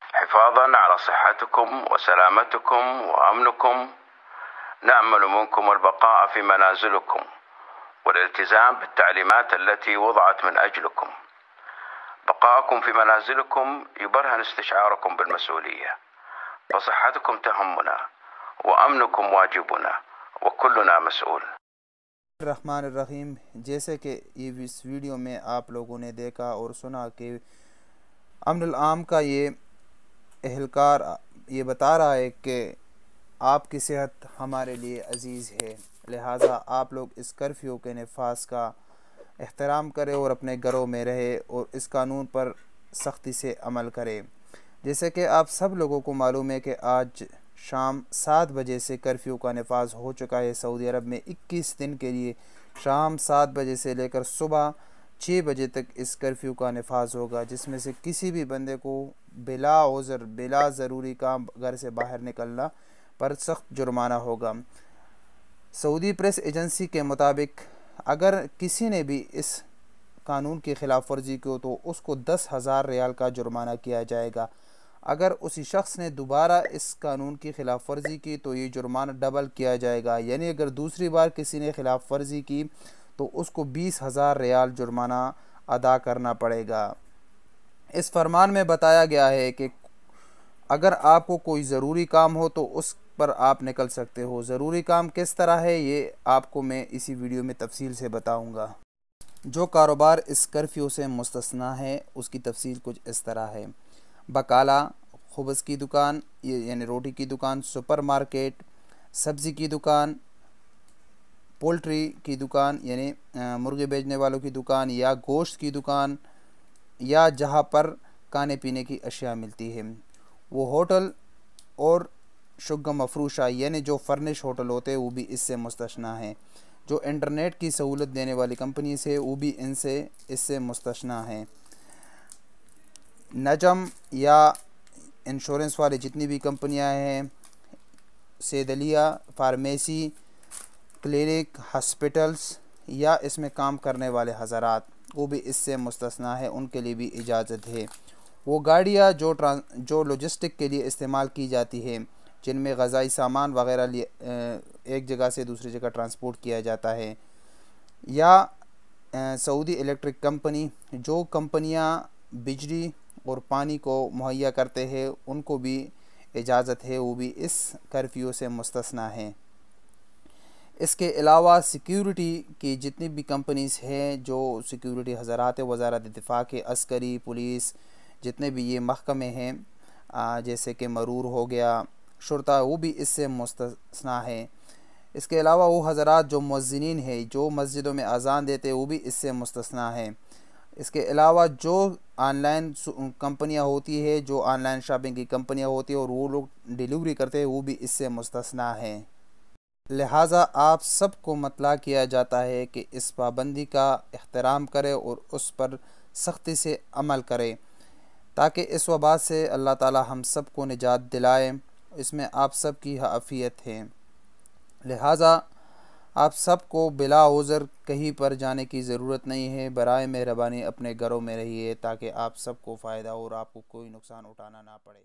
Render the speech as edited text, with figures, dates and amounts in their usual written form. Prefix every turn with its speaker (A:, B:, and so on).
A: حفاظا على صحتكم وسلامتكم وأمنكم نأمل منكم البقاء في منازلكم والالتزام بالتعليمات التي وضعت من أجلكم. بقاءكم في منازلكم يبرهن استشعاركم بالمسؤولية، فصحتكم تهمنا وأمنكم واجبنا وكلنا مسؤول.
B: الرحمن الرحیم، جیسے کہ اس ویڈیو میں آپ لوگوں نے دیکھا اور سنا کہ امن العام کا یہ اہلکار یہ بتا رہا ہے کہ آپ کی صحت ہمارے لیے عزیز ہے، لہٰذا آپ لوگ اس کرفیو کے نفاذ کا احترام کریں اور اپنے گھروں میں رہے اور اس قانون پر سختی سے عمل کریں۔ جیسے کہ آپ سب لوگوں کو معلوم ہے کہ آج شام 7 بجے سے کرفیو کا نفاذ ہو چکا ہے سعودی عرب میں۔ 21 دن کے لیے شام 7 بجے سے لے کر صبح 6 بجے تک اس کرفیو کا نفاذ ہوگا، جس میں سے کسی بھی بندے کو بلا عذر بلا ضروری کام گھر سے باہر نکلنا پر سخت جرمانہ ہوگا۔ سعودی پریس ایجنسی کے مطابق اگر کسی نے بھی اس قانون کی خلاف ورزی کی تو اس کو 10,000 ریال کا جرمانہ کیا جائے گا۔ اگر اسی شخص نے دوبارہ اس قانون کی خلاف ورزی کی تو یہ جرمانہ ڈبل کیا جائے گا، یعنی اگر دوسری بار کسی نے خلاف ورزی کی تو اس کو 20,000 ریال جرمانہ ادا کرنا پڑے گا۔ اس فرمان میں بتایا گیا ہے کہ اگر آپ کو کوئی ضروری کام ہو تو اس پر آپ نکل سکتے ہو۔ ضروری کام کس طرح ہے یہ آپ کو میں اسی ویڈیو میں تفصیل سے بتاؤں گا۔ جو کاروبار اس کرفیو سے مستثنیٰ ہے اس کی تفصیل کچھ اس طرح ہے: بقالہ، خبز کی دکان یعنی روٹی کی دکان، سپر مارکیٹ، سبزی کی دکان، پولٹری کی دکان یعنی مرغے بیچنے والوں کی دکان، یا گوشت کی دکان، یا جہاں پر کھانے پینے کی اشیاء ملتی ہیں۔ وہ ہوٹل اور شقہ مفروشہ یعنی جو فرنش ہوٹل ہوتے ہیں وہ بھی اس سے مستثنیٰ ہیں۔ جو انٹرنیٹ کی سہولت دینے والی کمپنیز ہے وہ بھی اس سے مستثنیٰ ہیں۔ نجم یا انشورنس والے جتنی بھی کمپنیاں ہیں، صیدلیہ، فارمیسی، کلینک، ہاسپٹلز یا اس میں کام کرنے والے حضرات وہ بھی اس سے مستثنیٰ ہے، ان کے لیے بھی اجازت ہے۔ وہ گاڑیاں جو لاجسٹک کے لیے استعمال کی جاتی ہیں، جن میں غذائی سامان وغیرہ ایک جگہ سے دوسری جگہ ٹرانسپورٹ کیا جاتا ہے، یا سعودی الیکٹرک کمپنی، جو کمپنیاں بجلی اور پانی کو مہیا کرتے ہیں ان کو بھی اجازت ہے، وہ بھی اس کرفیو سے مستثنیٰ ہیں۔ اس کے علاوہ سیکیورٹی کی جتنی بھی کمپنیز ہیں، جو سیکیورٹی حضرات وزارت دفاع کے عسکری، پولیس، جتنے بھی یہ محکمے ہیں جیسے کہ مرور ہو گیا، شرطہ، وہ بھی اس سے مستثنیٰ ہیں۔ اس کے علاوہ وہ حضرات جو مؤذنین ہیں، جو مسجدوں میں اذان دیتے وہ بھی اس سے مستثنیٰ ہیں۔ اس کے علاوہ جو آن لائن کمپنیاں ہوتی ہے، جو آن لائن شاپنگ کی کمپنیاں ہوتی ہیں اور وہ لوگ ڈیلیوری کرتے ہیں وہ بھی اس سے مستثنیٰ ہیں۔ لہٰذا آپ سب کو مطلع کیا جاتا ہے کہ اس پابندی کا احترام کرے اور اس پر سختی سے عمل کرے تاکہ اس وبا سے اللہ تعالی ہم سب کو نجات دلائے۔ اس میں آپ سب کی عافیت ہے، لہٰذا آپ سب کو بلا عذر کہیں پر جانے کی ضرورت نہیں ہے۔ برائے مہربانی اپنے گھروں میں رہیے تاکہ آپ سب کو فائدہ اور آپ کو کوئی نقصان اٹھانا نہ پڑے۔